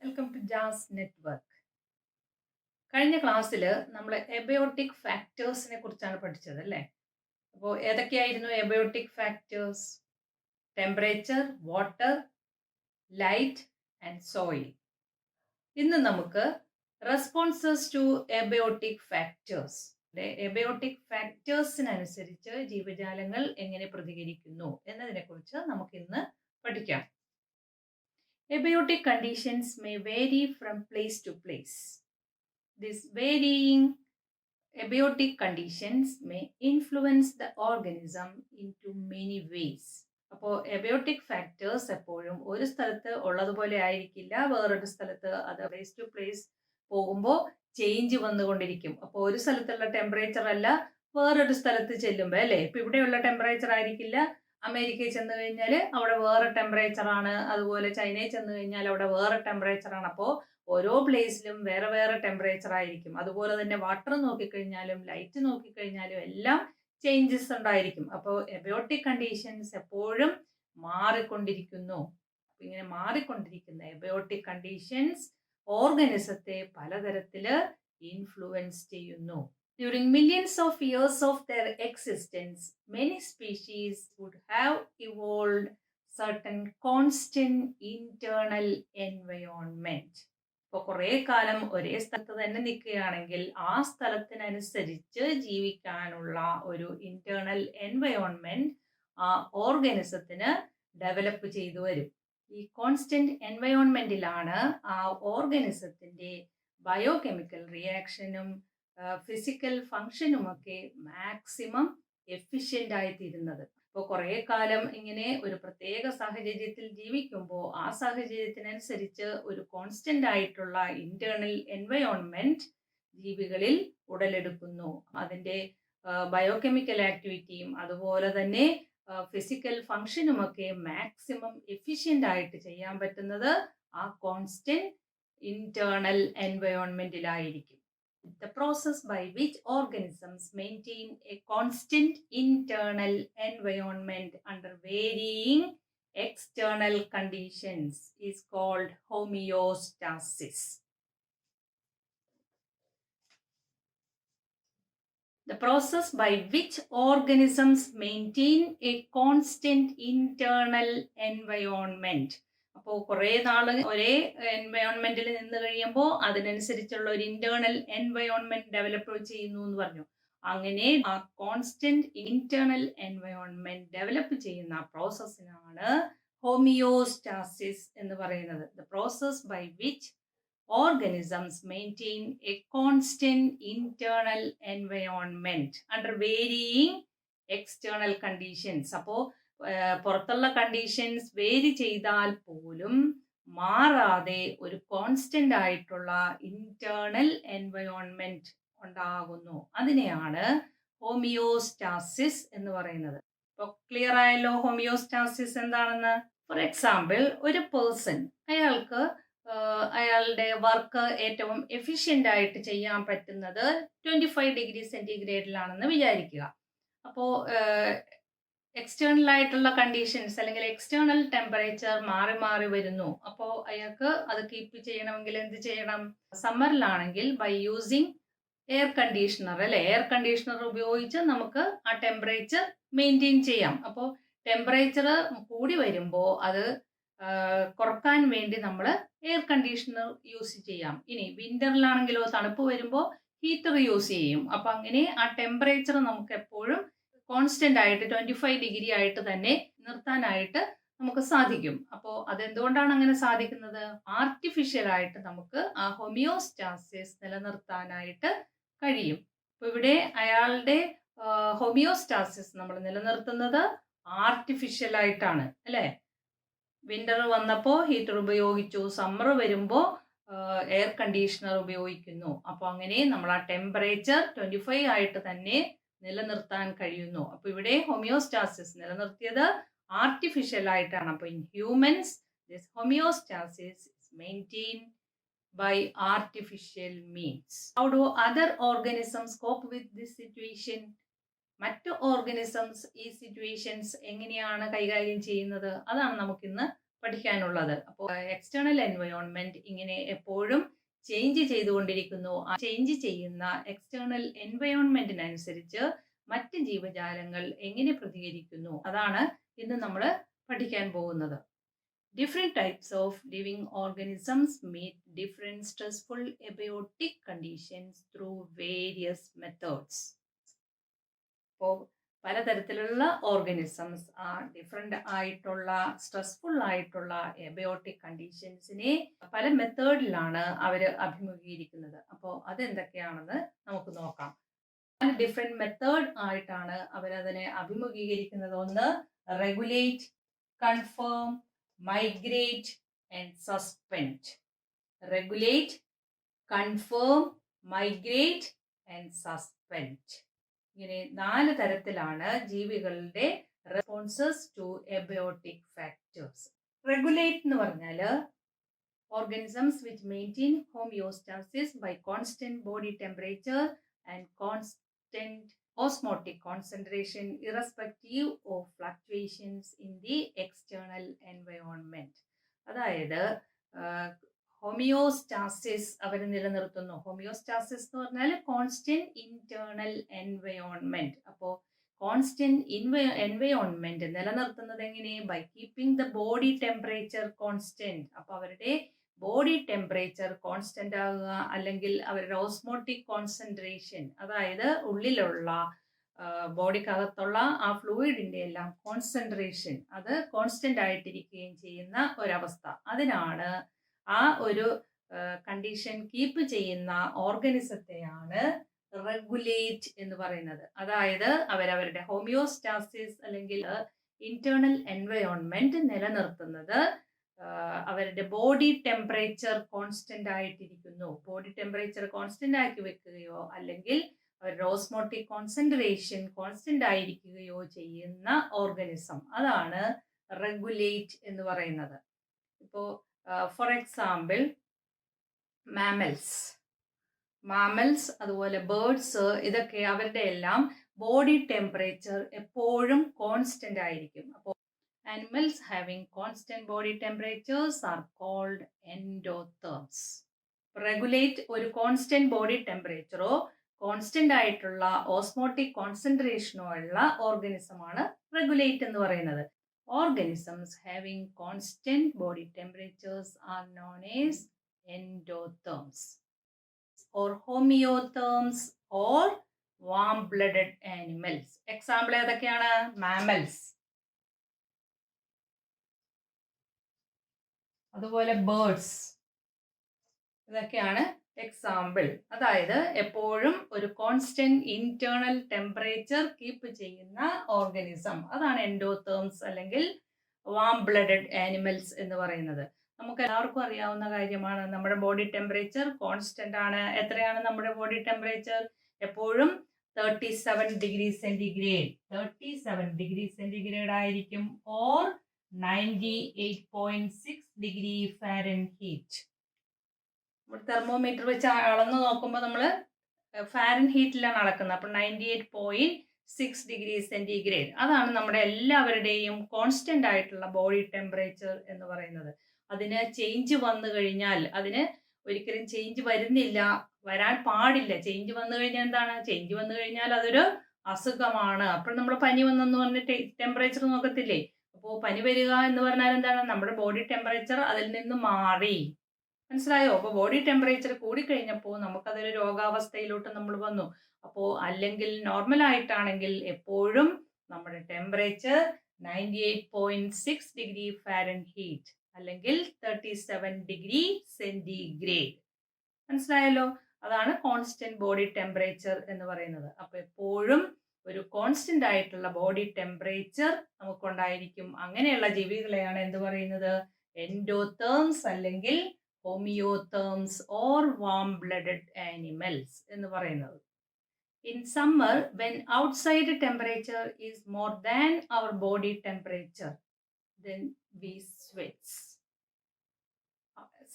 Welcome to jazz network. കഴിഞ്ഞ ക്ലാസ്സിൽ നമ്മൾ എബയോട്ടിക് ഫാക്ടേഴ്സിനെ കുറിച്ചാണ് പഠിച്ചത് അല്ലേ? അപ്പോൾ ഏതൊക്കെയായിരുന്നു abiotic factors? Temperature, water, light and soil. ഇന്ന് നമുക്ക് responses to abiotic factors, abiotic ഫാക്ടേഴ്സിനനുസരിച്ച് ജീവജാലങ്ങൾ എങ്ങനെ പ്രതികരിക്കുന്നു എന്നതിനെക്കുറിച്ച് നമുക്കിന്ന് പഠിക്കാം. Abiotic conditions may vary from place to place. These varying abiotic conditions may influence the organism into many ways. അപ്പോൾ എബയോട്ടിക് ഫാക്ടേഴ്സ് എപ്പോഴും ഒരു സ്ഥലത്ത് ഉള്ളതുപോലെ ആയിരിക്കില്ല, വേറൊരു സ്ഥലത്ത് അത് പ്ലേസ് ടു പ്ലേസ് പോകുമ്പോൾ ചേഞ്ച് വന്നുകൊണ്ടിരിക്കും. അപ്പോൾ ഒരു സ്ഥലത്തുള്ള ടെമ്പറേച്ചർ അല്ല വേറൊരു സ്ഥലത്ത് ചെല്ലുമ്പോൾ അല്ലേ, ഇപ്പം ഇവിടെയുള്ള ടെമ്പറേച്ചർ ആയിരിക്കില്ല അമേരിക്കയിൽ ചെന്ന് കഴിഞ്ഞാൽ അവിടെ വേറെ ടെമ്പറേച്ചർ ആണ്, അതുപോലെ ചൈനയിൽ ചെന്ന് കഴിഞ്ഞാൽ അവിടെ വേറെ ടെമ്പറേച്ചർ ആണ്. അപ്പോൾ ഓരോ പ്ലേസിലും വേറെ വേറെ ടെമ്പറേച്ചർ ആയിരിക്കും. അതുപോലെ തന്നെ വാട്ടർ നോക്കിക്കഴിഞ്ഞാലും ലൈറ്റ് നോക്കിക്കഴിഞ്ഞാലും എല്ലാം ചേഞ്ചസ് ഉണ്ടായിരിക്കും. അപ്പോൾ എബയോട്ടിക് കണ്ടീഷൻസ് എപ്പോഴും മാറിക്കൊണ്ടിരിക്കുന്നു. ഇങ്ങനെ മാറിക്കൊണ്ടിരിക്കുന്ന എബയോട്ടിക് കണ്ടീഷൻസ് ഓർഗനിസത്തെ പലതരത്തിൽ ഇൻഫ്ലുവൻസ് ചെയ്യുന്നു. During millions of years of their existence, many species would have evolved certain constant internal environment. ഇപ്പോൾ കുറേ കാലം ഒരേ സ്ഥലത്ത് തന്നെ നിൽക്കുകയാണെങ്കിൽ ആ സ്ഥലത്തിനനുസരിച്ച് ജീവിക്കാനുള്ള ഒരു ഇന്റേണൽ എൻവയോൺമെന്റ് ആ ഓർഗനിസത്തിന് ഡെവലപ്പ് ചെയ്തു വരും. ഈ കോൺസ്റ്റന്റ് എൻവയോൺമെന്റിലാണ് ആ ഓർഗനിസത്തിന്റെ ബയോകെമിക്കൽ റിയാക്ഷനും ഫിസിക്കൽ ഫങ്ഷനുമൊക്കെ മാക്സിമം എഫിഷ്യൻ്റ് ആയിത്തീരുന്നത്. ഇപ്പോൾ കുറേ കാലം ഇങ്ങനെ ഒരു പ്രത്യേക സാഹചര്യത്തിൽ ജീവിക്കുമ്പോൾ ആ സാഹചര്യത്തിനനുസരിച്ച് ഒരു കോൺസ്റ്റന്റ് ആയിട്ടുള്ള ഇന്റേണൽ എൻവയോൺമെന്റ് ജീവികളിൽ ഉടലെടുക്കുന്നു. അതിൻ്റെ ബയോകെമിക്കൽ ആക്ടിവിറ്റിയും അതുപോലെ തന്നെ ഫിസിക്കൽ ഫങ്ഷനുമൊക്കെ മാക്സിമം എഫിഷ്യൻ്റ് ആയിട്ട് ചെയ്യാൻ പറ്റുന്നത് ആ കോൺസ്റ്റന്റ് ഇന്റേണൽ എൻവയോൺമെന്റിലായിരിക്കും. The process by which organisms maintain a constant internal environment under varying external conditions is called homeostasis. The process by which organisms maintain a constant internal environment. അപ്പോൾ കുറേ നാൾ ഒരേ എൻവയോൺമെന്റിൽ നിന്ന് കഴിയുമ്പോൾ അതിനനുസരിച്ചുള്ള ഒരു ഇന്റേണൽ എൻവയോൺമെന്റ് ഡെവലപ്പ് ചെയ്യുന്നു എന്ന് പറഞ്ഞു. അങ്ങനെ ആ കോൺസ്റ്റന്റ് ഇന്റേണൽ എൻവയോൺമെന്റ് ഡെവലപ്പ് ചെയ്യുന്ന പ്രോസസ്സിനാണ് ഹോമിയോസ്റ്റാസിസ് എന്ന് പറയുന്നത്. The process by which organisms maintain a constant internal environment under varying external conditions. അപ്പോൾ പുറത്തുള്ള കണ്ടീഷൻസ് വേരി ചെയ്താൽ പോലും മാറാതെ ഒരു കോൺസ്റ്റന്റ് ആയിട്ടുള്ള ഇന്റേണൽ എൻവയോൺമെന്റ് ഉണ്ടാകുന്നു. അതിനെയാണ് ഹോമിയോസ്റ്റാസിസ് എന്ന് പറയുന്നത്. ഇപ്പോൾ ക്ലിയർ ആയല്ലോ ഹോമിയോസ്റ്റാസിസ് എന്താണെന്ന്. ഫോർ എക്സാമ്പിൾ, ഒരു പേഴ്സൺ അയാളുടെ വർക്ക് ഏറ്റവും എഫിഷ്യൻ്റ് ആയിട്ട് ചെയ്യാൻ പറ്റുന്നത് 25 ഡിഗ്രി സെൻറ്റിഗ്രേഡിലാണെന്ന് വിചാരിക്കുക. അപ്പോൾ എക്സ്റ്റേണൽ ആയിട്ടുള്ള കണ്ടീഷൻസ് അല്ലെങ്കിൽ എക്സ്റ്റേണൽ ടെമ്പറേച്ചർ മാറി മാറി വരുന്നു. അപ്പോൾ അയാൾക്ക് അത് കീപ്പ് ചെയ്യണമെങ്കിൽ എന്ത് ചെയ്യണം? സമ്മറിലാണെങ്കിൽ ബൈ യൂസിങ് എയർ കണ്ടീഷണർ അല്ലെ, എയർ കണ്ടീഷണർ ഉപയോഗിച്ച് നമുക്ക് ആ ടെമ്പറേച്ചർ മെയിൻറ്റെയിൻ ചെയ്യാം. അപ്പോൾ ടെമ്പറേച്ചർ കൂടി വരുമ്പോൾ അത് കുറക്കാൻ വേണ്ടി നമ്മൾ എയർ കണ്ടീഷണർ യൂസ് ചെയ്യാം. ഇനി വിന്ററിലാണെങ്കിലോ തണുപ്പ് വരുമ്പോൾ ഹീറ്റർ യൂസ് ചെയ്യും. അപ്പം അങ്ങനെ ആ ടെമ്പറേച്ചർ നമുക്ക് എപ്പോഴും കോൺസ്റ്റന്റ് ആയിട്ട് 25 ഡിഗ്രി ആയിട്ട് തന്നെ നിർത്താനായിട്ട് നമുക്ക് സാധിക്കും. അപ്പോൾ അതെന്തുകൊണ്ടാണ് അങ്ങനെ സാധിക്കുന്നത്? ആർട്ടിഫിഷ്യൽ ആയിട്ട് നമുക്ക് ആ ഹോമിയോസ്റ്റാസിസ് നിലനിർത്താനായിട്ട് കഴിയും. അപ്പോൾ ഇവിടെ അയാളുടെ ഹോമിയോസ്റ്റാസിസ് നമ്മൾ നിലനിർത്തുന്നത് ആർട്ടിഫിഷ്യൽ ആയിട്ടാണ് അല്ലേ. വിന്റർ വന്നപ്പോൾ ഹീറ്റർ ഉപയോഗിച്ചു, സമ്മർ വരുമ്പോൾ എയർ കണ്ടീഷണർ ഉപയോഗിക്കുന്നു. അപ്പോൾ അങ്ങനെ നമ്മൾ ആ ടെമ്പറേച്ചർ 25 ആയിട്ട് തന്നെ നിലനിർത്താൻ കഴിയുന്നു. അപ്പോൾ ഇവിടെ ഹോമിയോസ്റ്റാസിസ് നിലനിർത്തിയത് ആർട്ടിഫിഷ്യൽ ആയിട്ടാണ്. അപ്പോൾ in humans this homeostasis is maintained by artificial means. How do other organisms cope with this situation? മറ്റു ഓർഗനിസംസ് ഈ സിറ്റുവേഷൻസ് എങ്ങനെയാണ് കൈകാര്യം ചെയ്യുന്നത്? അതാണ് നമുക്കിന്ന് പഠിക്കാനുള്ളത്. അപ്പോൾ എക്സ്റ്റേണൽ എൻവയോൺമെന്റ് ഇങ്ങനെ എപ്പോഴും ചേഞ്ച് ചെയ്തുകൊണ്ടിരിക്കുന്നു. ആ ചേഞ്ച് ചെയ്യുന്ന എക്സ്റ്റേണൽ എൻവയോൺമെന്റിനനുസരിച്ച് മറ്റ് ജീവജാലങ്ങൾ എങ്ങനെ പ്രതികരിക്കുന്നു, അതാണ് ഇന്ന് നമ്മൾ പഠിക്കാൻ പോകുന്നത്. Different types of living organisms meet different stressful abiotic conditions through various methods. അപ്പോൾ പലതരത്തിലുള്ള ഓർഗാനിസംസ് ആ ഡിഫറെൻ്റ് ആയിട്ടുള്ള സ്ട്രെസ്ഫുൾ ആയിട്ടുള്ള എബയോട്ടിക് കണ്ടീഷൻസിനെ പല മെത്തേഡിലാണ് അവർ അഭിമുഖീകരിക്കുന്നത്. അപ്പോൾ അതെന്തൊക്കെയാണെന്ന് നമുക്ക് നോക്കാം. ഡിഫറെന്റ് മെത്തേഡ് ആയിട്ടാണ് അവരതിനെ അഭിമുഖീകരിക്കുന്നത്. ഒന്ന് regulate, conform, migrate and suspend. Regulate, conform, migrate and suspend. ഇങ്ങനെ 4 തരത്തിലാണ് ജീവികളുടെ responses to abiotic factors. Regulate എന്ന് പറഞ്ഞാൽ organisms which maintain homeostasis by constant body temperature and constant osmotic concentration irrespective of fluctuations in the external environment. അതായത് homeostasis അവർ നിലനിർത്തുന്നു. Homeostasis എന്ന് പറഞ്ഞാൽ കോൺസ്റ്റന്റ് ഇന്റേണൽ എൻവയോൺമെന്റ്. അപ്പോൾ കോൺസ്റ്റന്റ് എൻവയോൺമെന്റ് നിലനിർത്തുന്നത് എങ്ങനെ? By keeping the body temperature constant. അപ്പോൾ അവരുടെ ബോഡി ടെമ്പറേച്ചർ കോൺസ്റ്റന്റ് ആകുക, അല്ലെങ്കിൽ അവരുടെ ഓസ്മോട്ടിക് കോൺസെൻട്രേഷൻ, അതായത് ഉള്ളിലുള്ള ബോഡിക്കകത്തുള്ള ആ ഫ്ലൂയിഡിന്റെ എല്ലാം കോൺസെൻട്രേഷൻ അത് കോൺസ്റ്റന്റ് ആയിട്ടിരിക്കുകയും ചെയ്യുന്ന ഒരവസ്ഥ. അതിനാണ് ആ ഒരു കണ്ടീഷൻ കീപ്പ് ചെയ്യുന്ന ഓർഗനിസത്തെയാണ് റെഗുലേറ്റ് എന്ന് പറയുന്നത്. അതായത് അവരവരുടെ ഹോമിയോസ്റ്റാസിസ് അല്ലെങ്കിൽ ഇന്റേണൽ എൻവയോൺമെന്റ് നിലനിർത്തുന്നത് അവരുടെ ബോഡി ടെമ്പറേച്ചർ കോൺസ്റ്റന്റ് ആയിട്ടിരിക്കുന്നു. ബോഡി ടെമ്പറേച്ചർ കോൺസ്റ്റന്റ് ആക്കി വെക്കുകയോ അല്ലെങ്കിൽ അവരുടെ ഓസ്മോട്ടിക് കോൺസെൻട്രേഷൻ കോൺസ്റ്റന്റ് ആയിരിക്കുകയോ ചെയ്യുന്ന ഓർഗനിസം, അതാണ് റെഗുലേറ്റ് എന്ന് പറയുന്നത്. ഇപ്പോൾ ഫോർ എക്സാമ്പിൾ മാമൽസ് അതുപോലെ ബേർഡ്സ്, ഇതൊക്കെ അവരുടെ എല്ലാം ബോഡി ടെമ്പറേച്ചർ എപ്പോഴും കോൺസ്റ്റന്റ് ആയിരിക്കും. അപ്പോൾ animals having constant body temperatures are called endotherms. Regulate ഒരു കോൺസ്റ്റന്റ് ബോഡി ടെമ്പറേച്ചറോ കോൺസ്റ്റന്റ് ആയിട്ടുള്ള ഓസ്മോട്ടിക് കോൺസെൻട്രേഷനോ ഉള്ള ഓർഗനിസമാണ് റെഗുലേറ്റ് എന്ന് പറയുന്നത്. Organisms having constant body temperatures are known as endotherms or homeotherms or warm blooded animals. Example ഏതൊക്കെയാണ്? മാമൽസ്, അതുപോലെ ബേർഡ്സ്, ഇതൊക്കെയാണ് എക്സാമ്പിൾ. അതായത് എപ്പോഴും ഒരു കോൺസ്റ്റന്റ് ഇന്റേണൽ ടെമ്പറേച്ചർ കീപ്പ് ചെയ്യുന്ന ഓർഗനിസം, അതാണ് എൻഡോതേംസ് അല്ലെങ്കിൽ വാം ബ്ലഡഡ് ആനിമൽസ് എന്ന് പറയുന്നത്. നമുക്ക് എല്ലാവർക്കും അറിയാവുന്ന കാര്യമാണ്, നമ്മുടെ ബോഡി ടെമ്പറേച്ചർ കോൺസ്റ്റന്റ് ആണ്. എത്രയാണ് നമ്മുടെ ബോഡി ടെമ്പറേച്ചർ? എപ്പോഴും 37 ഡിഗ്രി സെന്റിഗ്രേഡ്. 37 ഡിഗ്രി സെന്റിഗ്രേഡ് ആയിരിക്കും, ഓർ 98.6 ഡിഗ്രി ഫാരൻഹീറ്റ്. തെർമോമീറ്റർ വെച്ച് അളന്ന് നോക്കുമ്പോൾ നമ്മൾ ഫാരൻഹീറ്റിലാണ് അളക്കുന്നത്. അപ്പോൾ 98.6 ഡിഗ്രി സെന്റിഗ്രേഡ്, അതാണ് നമ്മുടെ എല്ലാവരുടെയും കോൺസ്റ്റന്റ് ആയിട്ടുള്ള ബോഡി ടെമ്പറേച്ചർ എന്ന് പറയുന്നത്. അതിന് ചേഞ്ച് വന്നു കഴിഞ്ഞാൽ, അതിന് ഒരിക്കലും ചേഞ്ച് വരുന്നില്ല, വരാൻ പാടില്ല. ചേഞ്ച് വന്നു കഴിഞ്ഞാൽ എന്താണ്? ചേഞ്ച് വന്നു കഴിഞ്ഞാൽ അതൊരു അസുഖമാണ്. അപ്പോൾ നമ്മൾ പനി വന്നെന്ന് പറഞ്ഞിട്ട് ടെമ്പറേച്ചർ നോക്കത്തില്ലേ? അപ്പോൾ പനി വരിക എന്ന് പറഞ്ഞാൽ എന്താണ്? നമ്മുടെ ബോഡി ടെമ്പറേച്ചർ അതിൽ നിന്ന് മാറി. മനസ്സിലായോ? അപ്പോൾ ബോഡി ടെമ്പറേച്ചർ കൂടിക്കഴിഞ്ഞപ്പോൾ നമുക്കതൊരു രോഗാവസ്ഥയിലോട്ട് നമ്മൾ വന്നു. അപ്പോൾ അല്ലെങ്കിൽ നോർമൽ ആയിട്ടാണെങ്കിൽ എപ്പോഴും നമ്മുടെ ടെമ്പറേച്ചർ 98.6 ഡിഗ്രി ഫാരൻഹീറ്റ് അല്ലെങ്കിൽ 37 ഡിഗ്രി സെന്റിഗ്രേഡ്. മനസ്സിലായല്ലോ? അതാണ് കോൺസ്റ്റന്റ് ബോഡി ടെമ്പറേച്ചർ എന്ന് പറയുന്നത്. അപ്പോൾ എപ്പോഴും ഒരു കോൺസ്റ്റന്റ് ആയിട്ടുള്ള ബോഡി ടെമ്പറേച്ചർ നമുക്കുണ്ടായിരിക്കും. അങ്ങനെയുള്ള ജീവികളെയാണ് എന്ത് പറയുന്നത്? എൻഡോതേംസ് അല്ലെങ്കിൽ ഹോമിയോതേംസ് ഓർ വാം ബ്ലഡഡ് ആനിമൽസ് എന്ന് പറയുന്നത്. In summer, when outside temperature is more than our body temperature, then we sweats.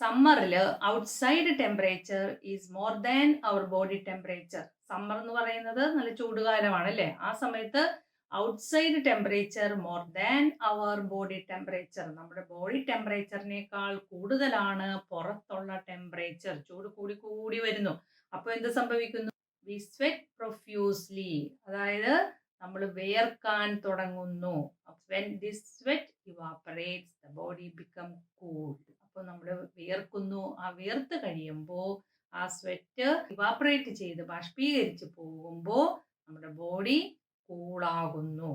സമ്മറിൽ outside temperature is more than our body temperature. Summer എന്ന് പറയുന്നത് നല്ല ചൂടുകാലമാണ് അല്ലേ? ആ സമയത്ത് outside temperature more than our body temperature. നമ്മുടെ ബോഡി ടെമ്പറേച്ചറിനേക്കാൾ കൂടുതലാണ് പുറത്തുള്ള ടെമ്പറേച്ചർ. ചൂട് കൂടി കൂടി വരുന്നു. അപ്പോൾ എന്ത് സംഭവിക്കുന്നു? വി സ്വെറ്റ് പ്രൊഫ്യൂസ്ലി, അതായത് നമ്മൾ വിയർക്കാൻ തുടങ്ങുന്നു. when this sweat evaporates the body become cooled. അപ്പോൾ നമ്മൾ വിയർക്കുന്നു. ആ വിയർത്ത് കഴിയുമ്പോൾ ആ സ്വെറ്റ് ഇവാപ്പറേറ്റ് ചെയ്ത് ബാഷ്പീകരിച്ച് പോകുമ്പോൾ നമ്മുടെ ബോഡി കൂളാകുന്നു.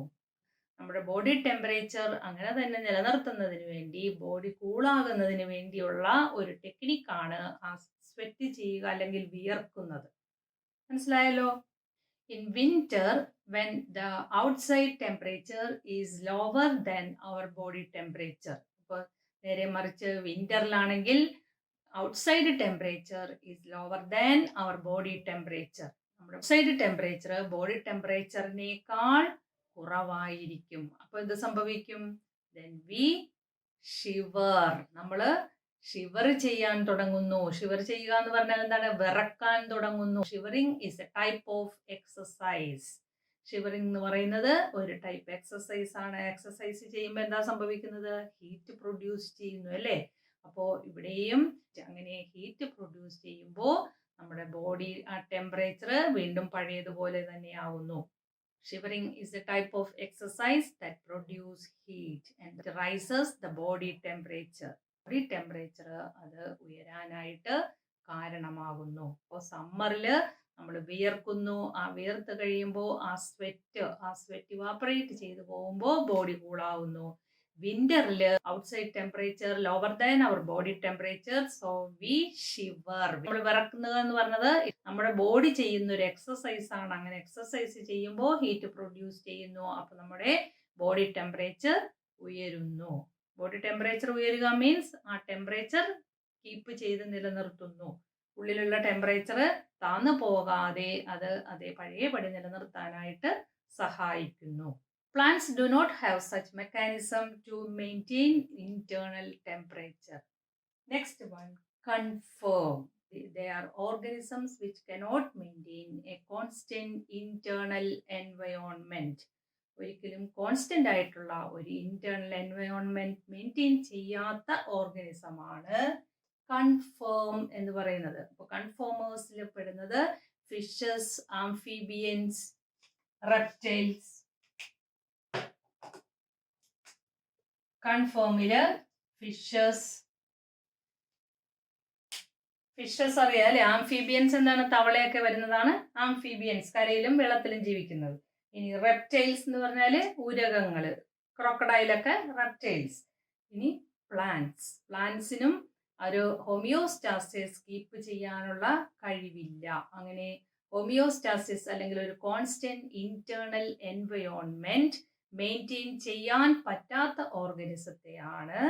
നമ്മുടെ ബോഡി ടെമ്പറേച്ചർ അങ്ങനെ തന്നെ നിലനിർത്തുന്നതിന് വേണ്ടി, ബോഡി കൂളാകുന്നതിന് വേണ്ടിയുള്ള ഒരു ടെക്നിക്കാണ് ആ സ്വെറ്റ് ചെയ്യുക അല്ലെങ്കിൽ വിയർക്കുന്നത്. മനസ്സിലായല്ലോ? In winter, when the outside temperature is lower than our body temperature. അപ്പോൾ നേരെ മറിച്ച് വിന്ററിലാണെങ്കിൽ outside temperature is lower than our body temperature. നമ്മുടെ ഔട്ട്സൈഡ് ടെമ്പറേച്ചർ ബോഡി ടെമ്പറേച്ചറിനേക്കാൾ കുറവായിരിക്കും. അപ്പോൾ എന്ത് സംഭവിക്കും? then we shiver. നമ്മൾ ഷിവർ ചെയ്യാൻ തുടങ്ങുന്നു. ഷിവർ ചെയ്യുക എന്ന് പറഞ്ഞാൽ എന്താണ്? വിറക്കാൻ തുടങ്ങുന്നു. Shivering is a type of exercise. Shivering എന്ന് പറയുന്നത് ഒരു ടൈപ്പ് എക്സസൈസ് ആണ്. എക്സസൈസ് ചെയ്യുമ്പോൾ എന്താ സംഭവിക്കുന്നത്? ഹീറ്റ് പ്രൊഡ്യൂസ് ചെയ്യുന്നു അല്ലേ? അപ്പോൾ ഇവിടെയും അങ്ങനെ ഹീറ്റ് പ്രൊഡ്യൂസ് ചെയ്യുമ്പോൾ നമ്മുടെ ബോഡി ആ ടെമ്പറേച്ചർ വീണ്ടും പഴയതുപോലെ തന്നെ ആവുന്നു. Shivering is a type of exercise that produces heat and rises the body temperature. Body temperature അത് ഉയരാനായിട്ട് കാരണമാകുന്നു. അപ്പോൾ സമ്മറിൽ നമ്മൾ വിയർക്കുന്നു. ആ വിയർത്ത് കഴിയുമ്പോൾ ആ സ്വെറ്റ് ഇവാപ്പറേറ്റ് ചെയ്ത് പോകുമ്പോൾ ബോഡി കൂളാവുന്നു. വിന്ററിൽ outside temperature lower than our body temperature, so we shiver. നമ്മൾ വിറക്കുന്നത് എന്ന് പറഞ്ഞത് നമ്മുടെ ബോഡി ചെയ്യുന്ന ഒരു എക്സസൈസ് ആണ്. അങ്ങനെ എക്സസൈസ് ചെയ്യുമ്പോൾ ഹീറ്റ് പ്രൊഡ്യൂസ് ചെയ്യുന്നു. അപ്പോൾ നമ്മുടെ ബോഡി ടെമ്പറേച്ചർ ഉയരുന്നു. ബോഡി ടെമ്പറേച്ചർ ഉയരുക മീൻസ് ആ ടെമ്പറേച്ചർ കീപ്പ് ചെയ്ത് നിലനിർത്തുന്നു. ഉള്ളിലുള്ള ടെമ്പറേച്ചർ താന്നു പോകാതെ അത് അതേ പഴയപടി നിലനിർത്താനായിട്ട് സഹായിക്കുന്നു. Plants do not have such mechanism to maintain internal temperature. Next one, confirm. They are organisms which cannot maintain a constant internal environment. ഒരിക്കലും കോൺസ്റ്റന്റ് ആയിട്ടുള്ള ഒരു ഇന്റേണൽ എൻവയോൺമെന്റ് മെയിൻറ്റെയിൻ ചെയ്യാത്ത ഓർഗനിസമാണ് കൺഫേം എന്ന് പറയുന്നത്. അപ്പോൾ കൺഫേമേഴ്സിൽ പെടുന്നത് ഫിഷസ്, ആംഫീബിയൻസ്, റെപ്റ്റൈൽസ്. കൺഫേമില് ഫിഷസ് അറിയാം അല്ലെ? ആംഫീബിയൻസ് എന്താണ്? തവളയൊക്കെ വരുന്നതാണ് ആംഫീബിയൻസ്, കരയിലും വെള്ളത്തിലും ജീവിക്കുന്നത്. ഇനി റെപ്റ്റൈൽസ് എന്ന് പറഞ്ഞാൽ ഉരകങ്ങൾ, ക്രോക്കഡൈലൊക്കെ റെപ്റ്റൈൽസ്. ഇനി പ്ലാന്റ്സിനും ഒരു ഹോമിയോസ്റ്റാസിസ് കീപ്പ് ചെയ്യാനുള്ള കഴിവില്ല. അങ്ങനെ ഹോമിയോസ്റ്റാസിസ് അല്ലെങ്കിൽ ഒരു കോൺസ്റ്റന്റ് ഇന്റേണൽ എൻവയോൺമെന്റ് മെയിൻറ്റെയിൻ ചെയ്യാൻ പറ്റാത്ത ഓർഗനിസത്തെയാണ്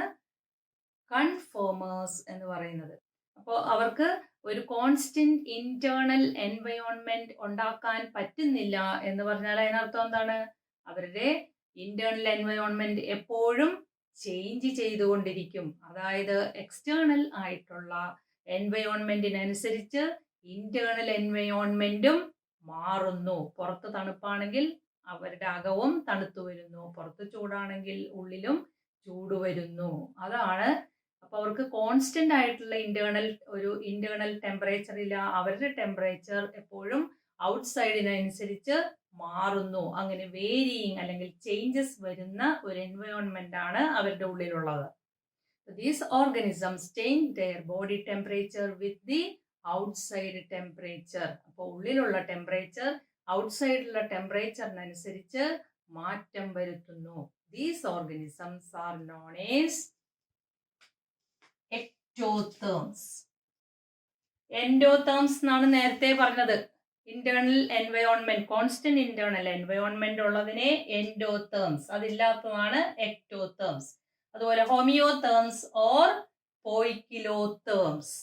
കൺഫേമേഴ്സ് എന്ന് പറയുന്നത്. അപ്പോൾ അവർക്ക് ഒരു കോൺസ്റ്റന്റ് ഇന്റേണൽ എൻവയോൺമെന്റ് ഉണ്ടാക്കാൻ പറ്റുന്നില്ല എന്ന് പറഞ്ഞാൽ അതിനർത്ഥം എന്താണ്? അവരുടെ ഇന്റേണൽ എൻവയോൺമെന്റ് എപ്പോഴും ചേഞ്ച് ചെയ്തുകൊണ്ടിരിക്കും. അതായത് എക്സ്റ്റേണൽ ആയിട്ടുള്ള എൻവയോൺമെന്റിനനുസരിച്ച് ഇന്റേണൽ എൻവയോൺമെന്റും മാറുന്നു. പുറത്ത് തണുപ്പാണെങ്കിൽ അവരുടെ അകവും തണുത്തു വരുന്നു, പുറത്ത് ചൂടാണെങ്കിൽ ഉള്ളിലും ചൂട് വരുന്നു. അതാണ്. അപ്പോൾ അവർക്ക് കോൺസ്റ്റന്റ് ആയിട്ടുള്ള ഇന്റേണൽ ടെമ്പറേച്ചർ ഇല്ല. അവരുടെ ടെമ്പറേച്ചർ എപ്പോഴും ഔട്ട്സൈഡിനനുസരിച്ച് മാറുന്നു. അങ്ങനെ വേരിയിങ് അല്ലെങ്കിൽ ചേഞ്ചസ് വരുന്ന ഒരു എൻവയോൺമെന്റ് ആണ് അവരുടെ ഉള്ളിലുള്ളത്. These organisms change their body temperature with the outside temperature. അപ്പോൾ ഉള്ളിലുള്ള ടെമ്പറേച്ചർ ഔട്ട്സൈഡിലുള്ള ടെമ്പറേച്ചറിനനുസരിച്ച് മാറ്റം വരുത്തുന്നു. These organisms are known as ectotherms. Endotherms എന്നാണ് നേരത്തെ പറഞ്ഞത്. Internal environment, constant internal environment ഉള്ളതിനെ എൻഡോതേംസ്, അതില്ലാത്തതാണ് എക്ടോതേംസ്. അതുപോലെ ഹോമിയോതേംസ് ഓർ പോയിക്കിലോതേംസ്.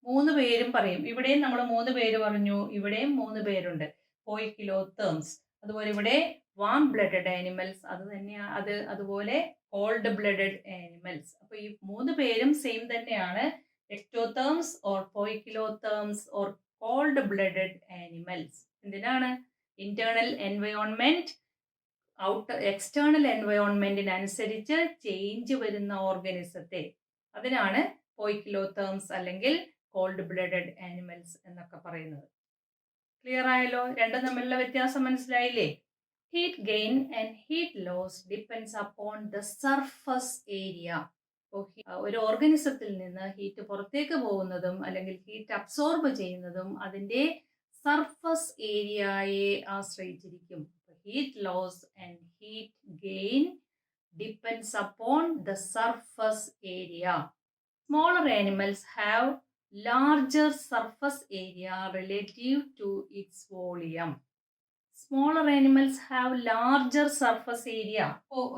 3 പേരും പറയും. ഇവിടെയും നമ്മൾ 3 പേര് പറഞ്ഞു, ഇവിടെയും 3 പേരുണ്ട്. പോയിക്കിലോതേംസ്. അതുപോലെ ഇവിടെ വാം ബ്ലഡഡ് ആനിമൽസ്, അത് തന്നെയാണ് അത്. അതുപോലെ കോൾഡ് ബ്ലഡഡ് ആനിമൽസ്. അപ്പൊ ഈ 3 പേരും സെയിം തന്നെയാണ്. Ectotherms or poikilotherms or cold blooded animals. എന്തിനാണ്? ഇന്റേണൽ എൻവയോൺമെന്റ് എക്സ്റ്റേണൽ എൻവയോൺമെന്റിനനുസരിച്ച് ചേഞ്ച് വരുന്ന ഓർഗനിസത്തെ, അതിനാണ് പോയിക്കിലോതേംസ് അല്ലെങ്കിൽ കോൾഡ് ബ്ലഡഡ് ആനിമൽസ് എന്നൊക്കെ പറയുന്നത്. ക്ലിയർ ആയല്ലോ? രണ്ടും തമ്മിലുള്ള വ്യത്യാസം മനസ്സിലായില്ലേ? Heat gain and heat loss depends upon the surface area. ഒരു ഓർഗനിസത്തിൽ നിന്ന് ഹീറ്റ് പുറത്തേക്ക് പോകുന്നതും അല്ലെങ്കിൽ ഹീറ്റ് അബ്സോർബ് ചെയ്യുന്നതും അതിൻ്റെ സർഫസ് ഏരിയയെ ആശ്രയിച്ചിരിക്കും. Heat loss and heat gain depends upon the surface area. Smaller animals have larger surface area relative to its volume. Smaller animals have larger surface area.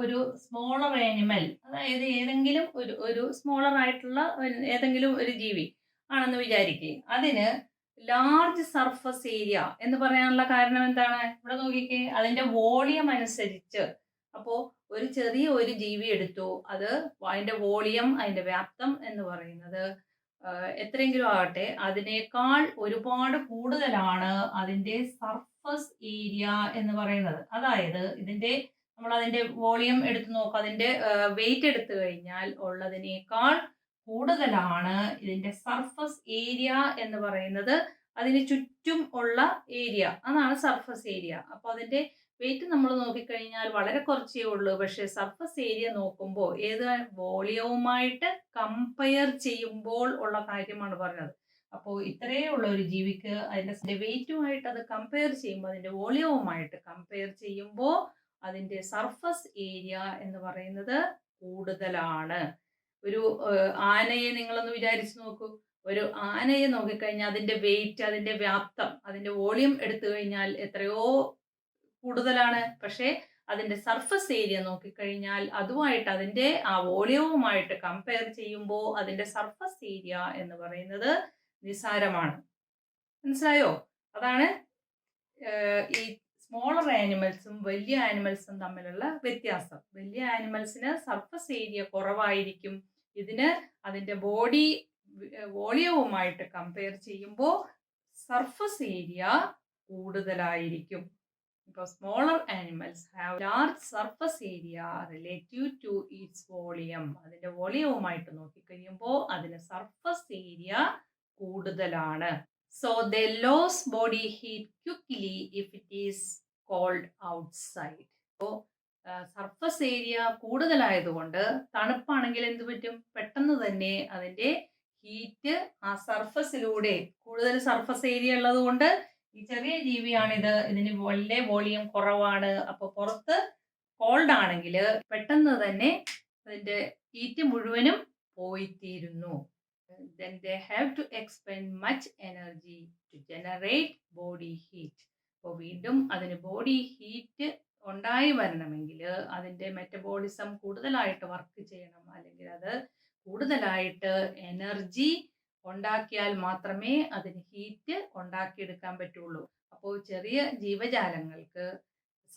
ഒരു സ്മോളർ ആനിമൽ, അതായത് ഏതെങ്കിലും ഒരു smaller ആയിട്ടുള്ള ഏതെങ്കിലും ഒരു ജീവി ആണെന്ന് വിചാരിക്കുക, അതിന് ലാർജ് സർഫസ് ഏരിയ എന്ന് പറയാനുള്ള കാരണം എന്താണ്? ഇവിടെ നോക്കിക്കേ, അതിൻ്റെ വോളിയം അനുസരിച്ച്. അപ്പോൾ ഒരു ചെറിയ ഒരു ജീവി എടുത്തു, അത് അതിൻ്റെ വോളിയം, അതിൻ്റെ വ്യാപ്തം എന്ന് പറയുന്നത് എത്രയെങ്കിലും ആകട്ടെ, അതിനേക്കാൾ ഒരുപാട് കൂടുതലാണ് അതിൻ്റെ സർഫസ് ഏരിയ എന്ന് പറയുന്നത്. അതായത് നമ്മൾ അതിൻ്റെ വോളിയം എടുത്ത് നോക്കുക, അതിൻ്റെ വെയിറ്റ് എടുത്തു കഴിഞ്ഞാൽ ഉള്ളതിനേക്കാൾ കൂടുതലാണ് ഇതിൻ്റെ സർഫസ് ഏരിയ എന്ന് പറയുന്നത്. അതിന് ചുറ്റും ഉള്ള ഏരിയ, അതാണ് സർഫസ് ഏരിയ. അപ്പോൾ അതിൻ്റെ വെയിറ്റ് നമ്മൾ നോക്കിക്കഴിഞ്ഞാൽ വളരെ കുറച്ചേ ഉള്ളൂ. പക്ഷേ സർഫസ് ഏരിയ നോക്കുമ്പോൾ ഏത് വോളിയവുമായിട്ട് കമ്പയർ ചെയ്യുമ്പോൾ ഉള്ള കാര്യമാണ് പറഞ്ഞത്. അപ്പോൾ ഇത്രയേ ഉള്ള ഒരു ജീവിക്ക് അതിൻ്റെ വെയിറ്റുമായിട്ട് അത് കമ്പയർ ചെയ്യുമ്പോൾ, അതിൻ്റെ വോളിയവുമായിട്ട് കമ്പയർ ചെയ്യുമ്പോൾ അതിൻ്റെ സർഫസ് ഏരിയ എന്ന് പറയുന്നത് കൂടുതലാണ്. ഒരു ആനയെ നിങ്ങളൊന്ന് വിചാരിച്ച് നോക്കൂ. ഒരു ആനയെ നോക്കിക്കഴിഞ്ഞാൽ അതിൻ്റെ വെയിറ്റ്, അതിൻ്റെ വ്യാപ്തം, അതിൻ്റെ വോളിയം എടുത്തു കഴിഞ്ഞാൽ എത്രയോ കൂടുതലാണ്. പക്ഷേ അതിൻ്റെ സർഫസ് ഏരിയ നോക്കിക്കഴിഞ്ഞാൽ അതുമായിട്ട്, അതിൻ്റെ ആ വോളിയവുമായിട്ട് കമ്പയർ ചെയ്യുമ്പോൾ അതിൻ്റെ സർഫസ് ഏരിയ എന്ന് പറയുന്നത് നിസ്സാരമാണ്. മനസ്സിലായോ? അതാണ് ഈ സ്മോളർ ആനിമൽസും വലിയ ആനിമൽസും തമ്മിലുള്ള വ്യത്യാസം. വലിയ ആനിമൽസിന് സർഫസ് ഏരിയ കുറവായിരിക്കും. ഇതിന് അതിൻ്റെ ബോഡി വോളിയവുമായിട്ട് കമ്പയർ ചെയ്യുമ്പോൾ സർഫസ് ഏരിയ കൂടുതലായിരിക്കും. Because smaller animals have large surface area relative to its volume. അതിൻ്റെ വോളിയവുമായിട്ട് നോക്കിക്കഴിയുമ്പോൾ അതിന് സർഫസ് ഏരിയ കൂടുതലാണ്. So they lose body heat quickly if it is cold outside. അപ്പോൾ സർഫസ് ഏരിയ കൂടുതലായതുകൊണ്ട് തണുപ്പാണെങ്കിൽ എന്ത് പറ്റും? പെട്ടെന്ന് തന്നെ അതിൻ്റെ ഹീറ്റ് ആ സർഫസിലൂടെ, കൂടുതൽ സർഫസ് ഏരിയ ഉള്ളത് കൊണ്ട്, ഈ ചെറിയ ജീവിയാണിത്, ഇതിന് വളരെ വോളിയം കുറവാണ്. അപ്പോൾ പുറത്ത് കോൾഡ് ആണെങ്കിൽ പെട്ടെന്ന് തന്നെ അതിൻ്റെ ഹീറ്റ് മുഴുവനും പോയിത്തീരുന്നു. Then they have to expend much energy to generate body heat. അപ്പോൾ വീണ്ടും അതിന് ബോഡി ഹീറ്റ് ഉണ്ടായി വരണമെങ്കിൽ അതിൻ്റെ മെറ്റബോളിസം കൂടുതലായിട്ട് വർക്ക് ചെയ്യണം, അല്ലെങ്കിൽ അത് കൂടുതലായിട്ട് എനർജി ഉണ്ടാക്കിയാൽ മാത്രമേ അതിന് ഹീറ്റ് ഉണ്ടാക്കിയെടുക്കാൻ പറ്റുള്ളൂ. അപ്പോൾ ചെറിയ ജീവജാലങ്ങൾക്ക്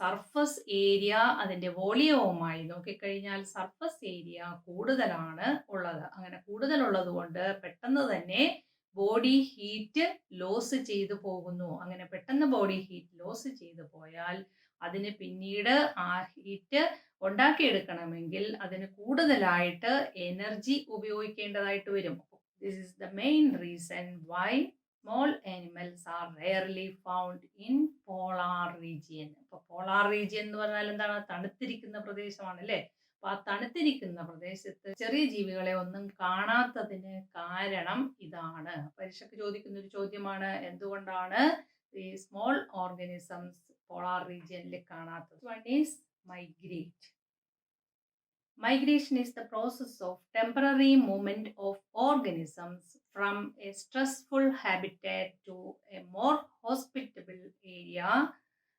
സർഫസ് ഏരിയ അതിൻ്റെ വോളിയവുമായി നോക്കിക്കഴിഞ്ഞാൽ സർഫസ് ഏരിയ കൂടുതലാണ് ഉള്ളത്. അങ്ങനെ കൂടുതലുള്ളത് കൊണ്ട് പെട്ടെന്ന് തന്നെ ബോഡി ഹീറ്റ് ലോസ് ചെയ്തു പോകുന്നു. അങ്ങനെ പെട്ടെന്ന് ബോഡി ഹീറ്റ് ലോസ് ചെയ്തു പോയാൽ അതിന് പിന്നീട് ആ ഹീറ്റ് ഉണ്ടാക്കിയെടുക്കണമെങ്കിൽ അതിന് കൂടുതലായിട്ട് എനർജി ഉപയോഗിക്കേണ്ടതായിട്ട് വരും. This is the main reason why small animals are rarely found in polar region. അപ്പോൾ പോളാർ റീജിയൻ എന്ന് പറഞ്ഞാൽ എന്താണ്? തണുത്തിരിക്കുന്ന പ്രദേശമാണ് അല്ലേ? അപ്പോൾ ആ തണുത്തിരിക്കുന്ന പ്രദേശത്ത് ചെറിയ ജീവികളെ ഒന്നും കാണാത്തതിന് കാരണം ഇതാണ്. പരീക്ഷയ്ക്ക് ചോദിക്കുന്ന ഒരു ചോദ്യമാണ്, എന്തുകൊണ്ടാണ് ഈ സ്മോൾ ഓർഗാനിസംസ് പോളാർ റീജിയനിൽ കാണാത്തത്? One is migrate. Migration is the process of temporary movement of organisms from a stressful habitat to a more hospitable area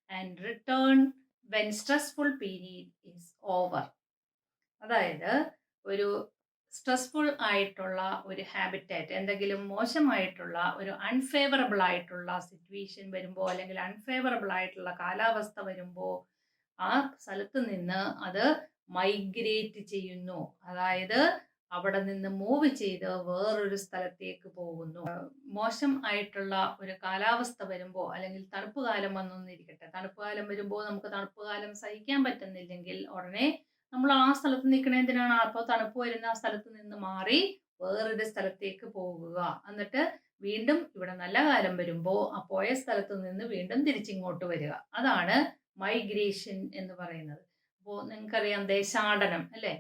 and return when stressful period is over. അതായത് ഒരു stressful ആയിട്ടുള്ള ഒരു habitat, എന്തെങ്കിലും മോശമായിട്ടുള്ള ഒരു unfavourable ആയിട്ടുള്ള situation വരുമ്പോൾ, അല്ലെങ്കിൽ അൺഫേവറബിൾ ആയിട്ടുള്ള കാലാവസ്ഥ വരുമ്പോൾ ആ സ്ഥലത്ത് നിന്ന് അത് മൈഗ്രേറ്റ് ചെയ്യുന്നു. അതായത് അവിടെ നിന്ന് മൂവ് ചെയ്ത് വേറൊരു സ്ഥലത്തേക്ക് പോകുന്നു. മോശം ആയിട്ടുള്ള ഒരു കാലാവസ്ഥ വരുമ്പോൾ, അല്ലെങ്കിൽ തണുപ്പ് കാലം വന്നൊന്നിരിക്കട്ടെ, തണുപ്പ് കാലം വരുമ്പോൾ നമുക്ക് തണുപ്പ് കാലം സഹിക്കാൻ പറ്റുന്നില്ലെങ്കിൽ ഉടനെ നമ്മൾ ആ സ്ഥലത്ത് നിൽക്കണ എന്തിനാണ്? അപ്പോൾ തണുപ്പ് വരുന്ന ആ സ്ഥലത്ത് നിന്ന് മാറി വേറൊരു സ്ഥലത്തേക്ക് പോകുക. എന്നിട്ട് വീണ്ടും ഇവിടെ നല്ല കാലം വരുമ്പോൾ ആ പോയ സ്ഥലത്ത് നിന്ന് വീണ്ടും തിരിച്ചിങ്ങോട്ട് വരിക. അതാണ് മൈഗ്രേഷൻ എന്ന് പറയുന്നത്. അപ്പോൾ നിങ്ങൾക്കറിയാം ദേശാടനം അല്ലേ?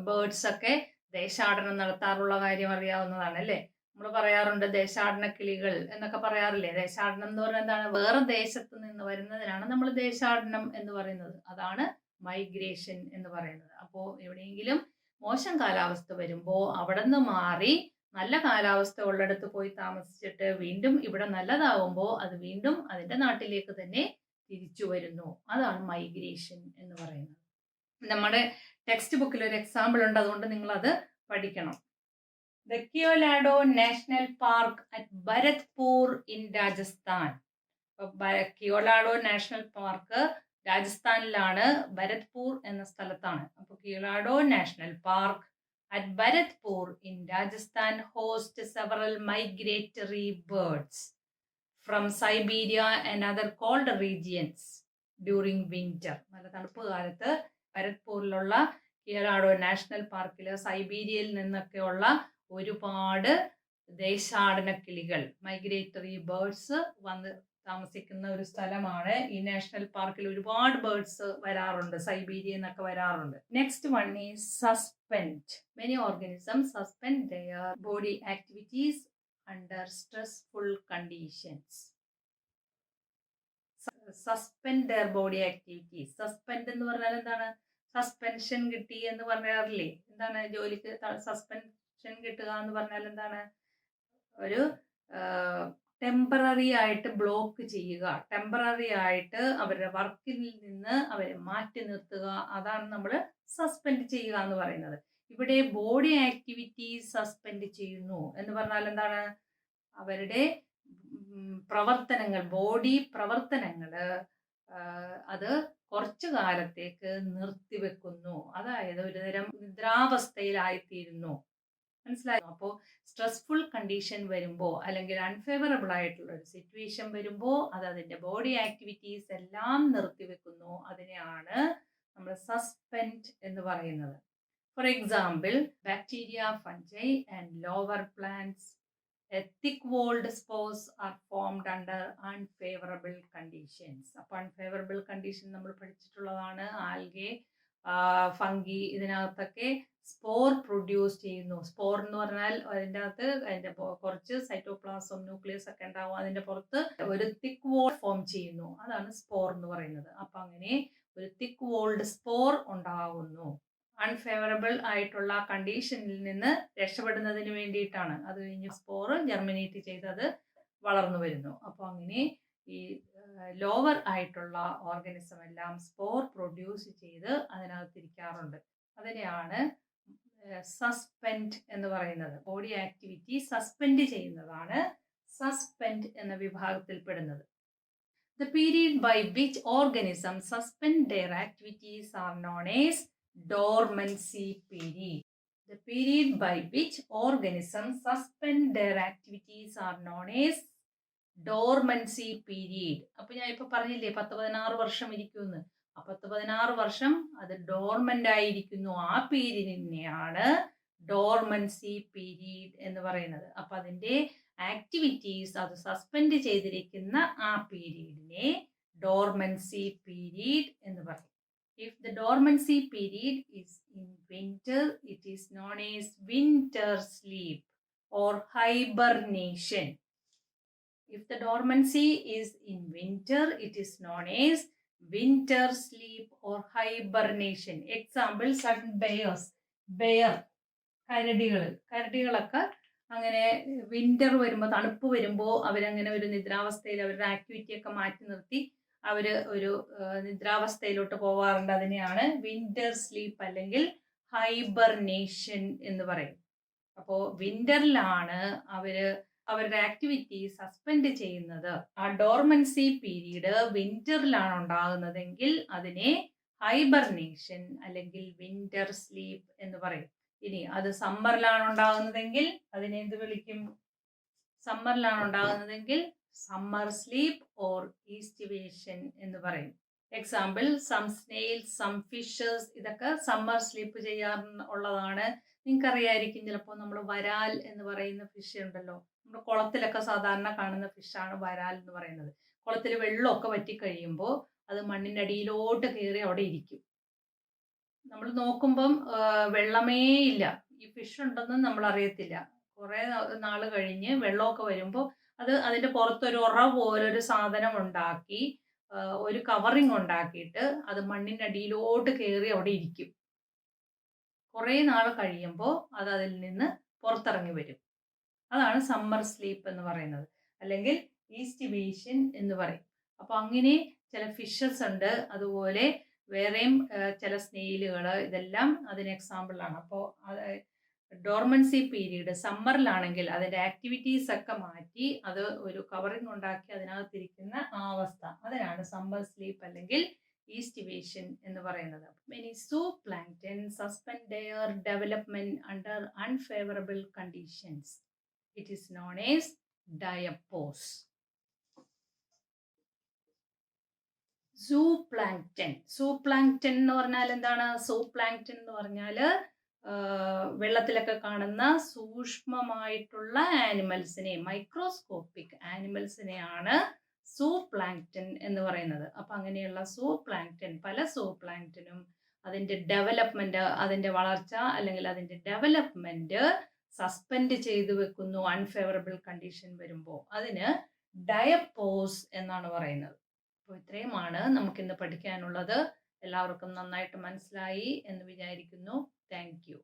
ബേർഡ്സ് ഒക്കെ ദേശാടനം നടത്താറുള്ള കാര്യം അറിയാവുന്നതാണ് അല്ലേ? നമ്മൾ പറയാറുണ്ട് ദേശാടന കിളികൾ എന്നൊക്കെ പറയാറില്ലേ? ദേശാടനം എന്ന് പറഞ്ഞാൽ എന്താണ്? വേറെ ദേശത്ത് നിന്ന് വരുന്നതിനാണ് നമ്മൾ ദേശാടനം എന്ന് പറയുന്നത്. അതാണ് മൈഗ്രേഷൻ എന്ന് പറയുന്നത്. അപ്പോൾ എവിടെയെങ്കിലും മോശം കാലാവസ്ഥ വരുമ്പോൾ അവിടെ നിന്ന് മാറി നല്ല കാലാവസ്ഥ ഉള്ളിടത്ത് പോയി താമസിച്ചിട്ട് വീണ്ടും ഇവിടെ നല്ലതാവുമ്പോൾ അത് വീണ്ടും അതിൻ്റെ നാട്ടിലേക്ക് തന്നെ തിരിച്ചു വരുന്നു. അതാണ് മൈഗ്രേഷൻ എന്ന് പറയുന്നത്. നമ്മുടെ ടെക്സ്റ്റ് ബുക്കിൽ ഒരു എക്സാമ്പിൾ ഉണ്ട്, അതുകൊണ്ട് നിങ്ങൾ അത് പഠിക്കണം. The Keoladeo national park at Bharatpur in Rajasthan. Keoladeo national park രാജസ്ഥാനിലാണ്, ഭരത്പൂർ എന്ന സ്ഥലത്താണ്. അപ്പോൾ Keoladeo national park at Bharatpur in Rajasthan host several migratory birds from Siberia and other cold regions during winter. നല്ല തണുപ്പ് കാലത്ത് ഭരത്പൂരിലുള്ള കിയോലാഡോ നാഷണൽ പാർക്കിൽ സൈബീരിയയിൽ നിന്നൊക്കെയുള്ള ഒരുപാട് ദേശാടന കിളികൾ, മൈഗ്രേറ്ററി ബേർഡ്സ് വന്ന് താമസിക്കുന്ന ഒരു സ്ഥലമാണ്. ഈ നാഷണൽ പാർക്കിൽ ഒരുപാട് ബേർഡ്സ് വരാറുണ്ട്, സൈബീരിയ എന്നൊക്കെ വരാറുണ്ട്. Next one is suspend. Many organism suspend there body activities under stressful conditions. Suspend there body activities. Suspend എന്ന് പറഞ്ഞാൽ എന്താണ്? സസ്പെൻഷൻ കിട്ടി എന്ന് പറയാറില്ലേ? എന്താണ് ജോലിക്ക് സസ്പെൻഷൻ കിട്ടുക എന്ന് പറഞ്ഞാൽ എന്താണ്? ഒരു ടെമ്പററി ആയിട്ട് ബ്ലോക്ക് ചെയ്യുക, ടെമ്പററി ആയിട്ട് അവരുടെ വർക്കിൽ നിന്ന് അവരെ മാറ്റി നിർത്തുക. അതാണ് നമ്മൾ സസ്പെൻഡ് ചെയ്യുക എന്ന് പറയുന്നത്. ഇവിടെ ബോഡി ആക്ടിവിറ്റീസ് സസ്പെൻഡ് ചെയ്യുന്നു എന്ന് പറഞ്ഞാൽ എന്താണ്? അവരുടെ പ്രവർത്തനങ്ങൾ, ബോഡി പ്രവർത്തനങ്ങൾ അത് കുറച്ചു കാലത്തേക്ക് നിർത്തിവെക്കുന്നു. അതായത് ഒരുതരം നിദ്രാവസ്ഥയിലായിത്തീരുന്നു. മനസ്സിലായോ? അപ്പോൾ സ്ട്രെസ്ഫുൾ കണ്ടീഷൻ വരുമ്പോൾ, അല്ലെങ്കിൽ അൺഫേവറബിൾ ആയിട്ടുള്ള ഒരു സിറ്റുവേഷൻ വരുമ്പോൾ അത് അതിൻ്റെ ബോഡി ആക്ടിവിറ്റീസ് എല്ലാം നിർത്തിവെക്കുന്നു. അതിനെയാണ് നമ്മൾ സസ്പെൻഡ് എന്ന് പറയുന്നത്. For example, bacteria, fungi and lower plants, thick-walled spores are formed under unfavorable conditions. അപ്പോൾ അൺഫേവറബിൾ കണ്ടീഷൻ നമ്മൾ പഠിച്ചിട്ടുള്ളതാണ്. ആൽഗെ, ഫംഗി, ഇതിനകത്തൊക്കെ സ്പോർ പ്രൊഡ്യൂസ് ചെയ്യുന്നു. സ്പോർ എന്ന് പറഞ്ഞാൽ അതിൻ്റെ കുറച്ച് സൈറ്റോപ്ലാസം, ന്യൂക്ലിയസ് ഒക്കെ ഉണ്ടാവും. അതിൻ്റെ പുറത്ത് ഒരു തിക്ക് വോൾ ഫോം ചെയ്യുന്നു. അതാണ് സ്പോർ എന്ന് പറയുന്നത്. അപ്പം അങ്ങനെ ഒരു തിക്ക് വോൾഡ് സ്പോർ ഉണ്ടാകുന്നു. അൺഫേവറബിൾ ആയിട്ടുള്ള കണ്ടീഷനിൽ നിന്ന് രക്ഷപ്പെടുന്നതിന് വേണ്ടിയിട്ടാണ്. അത് കഴിഞ്ഞ് സ്പോർ ജെർമിനേറ്റ് ചെയ്ത് അത് വളർന്നു വരുന്നു. അപ്പോൾ അങ്ങനെ ഈ ലോവർ ആയിട്ടുള്ള ഓർഗാനിസം എല്ലാം സ്പോർ പ്രൊഡ്യൂസ് ചെയ്ത് അതിനകത്തിരിക്കാറുണ്ട്. അതിനെയാണ് സസ്പെൻഡ് എന്ന് പറയുന്നത്. ബോഡി ആക്ടിവിറ്റി സസ്പെൻഡ് ചെയ്യുന്നതാണ് സസ്പെൻഡ് എന്ന വിഭാഗത്തിൽപ്പെടുന്നത്. The period by which organisms suspend their activities are known as dormancy period. The period by which organisms suspend their activities are known as dormancy period. അപ്പോൾ ഞാൻ ഇപ്പോൾ പറഞ്ഞില്ലേ 10-16 വർഷം ഇരിക്കുമെന്ന്. ആ 10-16 വർഷം അത് ഡോർമെന്റ് ആയിരിക്കുന്നു. ആ പീരീഡിനെയാണ് ഡോർമൻസി പീരീഡ് എന്ന് പറയുന്നത്. അപ്പം അതിൻ്റെ ആക്ടിവിറ്റീസ് അത് സസ്പെൻഡ് ചെയ്തിരിക്കുന്ന ആ പീരീഡിനെ ഡോർമൻസി പീരീഡ് എന്ന് പറയും. If the dormancy period is in winter, it is known as winter sleep or hibernation. If the dormancy is in winter, it is known as winter sleep or hibernation. Example, certain bears, bear, കരടികളൊക്കെ അങ്ങനെ winter വരുമ്പോൾ, തണുപ്പ് വരുമ്പോൾ അവരങ്ങനെ ഒരു നിദ്രാവസ്ഥയിൽ അവരുടെ activity ഒക്കെ മാറ്റി നിർത്തി അവർ ഒരു നിദ്രാവസ്ഥയിലോട്ട് പോവാറുണ്ട്. അതിനെയാണ് വിന്റർ സ്ലീപ്പ് അല്ലെങ്കിൽ ഹൈബർനേഷൻ എന്ന് പറയും. അപ്പോൾ വിന്ററിലാണ് അവരുടെ ആക്ടിവിറ്റി സസ്പെൻഡ് ചെയ്യുന്നത്. ആ ഡോർമൻസി പീരീഡ് വിന്ററിലാണ് ഉണ്ടാകുന്നതെങ്കിൽ അതിനെ ഹൈബർനേഷൻ അല്ലെങ്കിൽ വിന്റർ സ്ലീപ്പ് എന്ന് പറയും. ഇനി അത് സമ്മറിലാണ് ഉണ്ടാകുന്നതെങ്കിൽ അതിനെ എന്ത് വിളിക്കും? സമ്മറിലാണ് ഉണ്ടാകുന്നതെങ്കിൽ സമ്മർ സ്ലീപ്പ് ഓർ ഈസ്റ്റിവേഷൻ എന്ന് പറയും. Example some snails, some fishes, ഇതൊക്കെ സമ്മർ സ്ലീപ്പ് ചെയ്യാറുള്ളതാണ്. നിങ്ങൾക്കറിയായിരിക്കും ചിലപ്പോൾ നമ്മൾ വരാൽ എന്ന് പറയുന്ന ഫിഷ് ഉണ്ടല്ലോ, നമ്മുടെ കുളത്തിലൊക്കെ സാധാരണ കാണുന്ന ഫിഷാണ് വരാൽ എന്ന് പറയുന്നത്. കുളത്തിൽ വെള്ളമൊക്കെ വറ്റിക്കഴിയുമ്പോൾ അത് മണ്ണിൻ്റെ അടിയിലോട്ട് കയറി അവിടെ ഇരിക്കും. നമ്മൾ നോക്കുമ്പം വെള്ളമേ ഇല്ല, ഈ ഫിഷ് ഉണ്ടെന്ന് നമ്മൾ അറിയത്തില്ല. കുറേ നാൾ കഴിഞ്ഞ് വെള്ളമൊക്കെ വരുമ്പോൾ അത് അതിൻ്റെ പുറത്തൊരു ഉറ പോലൊരു സാധനം ഉണ്ടാക്കി ഒരു കവറിങ് ഉണ്ടാക്കിയിട്ട് അത് മണ്ണിൻ്റെ അടിയിലോട്ട് കയറി അവിടെ ഇരിക്കും. കുറേ നാൾ കഴിയുമ്പോൾ അത് അതിൽ നിന്ന് പുറത്തിറങ്ങി വരും. അതാണ് സമ്മർ സ്ലീപ്പ് എന്ന് പറയുന്നത്, അല്ലെങ്കിൽ ഈസ്റ്റിവേഷൻ എന്ന് പറയും. അപ്പോൾ അങ്ങനെ ചില ഫിഷസ് ഉണ്ട്, അതുപോലെ വേറെയും ചില സ്നെയിലുകൾ, ഇതെല്ലാം അതിന് എക്സാമ്പിളാണ്. അപ്പോൾ ഡോർമൻസി പീരീഡ് സമ്മറിലാണെങ്കിൽ അതിൻ്റെ ആക്ടിവിറ്റീസ് ഒക്കെ മാറ്റി അത് ഒരു കവറിങ് ഉണ്ടാക്കി അതിനകത്തിരിക്കുന്ന ആ അവസ്ഥ, അതിനാണ് സമ്മർ സ്ലീപ്പ് അല്ലെങ്കിൽ ഈസ്റ്റിവേഷൻ എന്ന് പറയുന്നത്. Many zooplankton suspend their development under unfavorable conditions. It is known as diapause. സൂപ്ലാങ്ക്ടൻ. സൂപ്ലാങ്ക്ടൻ എന്ന് പറഞ്ഞാൽ എന്താണ്? സൂപ്ലാങ്ക്ടൻ എന്ന് പറഞ്ഞാൽ വെള്ളത്തിലൊക്കെ കാണുന്ന സൂക്ഷ്മമായിട്ടുള്ള ആനിമൽസിനെ, മൈക്രോസ്കോപ്പിക് ആനിമൽസിനെയാണ് സൂപ്ലാങ്ക്ടൻ എന്ന് പറയുന്നത്. അപ്പം അങ്ങനെയുള്ള സൂപ്ലാങ്ക്ടൻ, പല സൂപ്ലാങ്ക്ടനും അതിൻ്റെ ഡെവലപ്മെൻറ്റ്, അതിൻ്റെ വളർച്ച അല്ലെങ്കിൽ അതിൻ്റെ ഡെവലപ്മെൻറ്റ് സസ്പെൻഡ് ചെയ്തു വെക്കുന്നു അൺഫേവറബിൾ കണ്ടീഷൻ വരുമ്പോൾ. അതിന് ഡയപ്പോസ് എന്നാണ് പറയുന്നത്. അപ്പോൾ ഇത്രയുമാണ് നമുക്കിന്ന് പഠിക്കാനുള്ളത്. എല്ലാവർക്കും നന്നായിട്ട് മനസ്സിലായി എന്ന് വിചാരിക്കുന്നു. Thank you.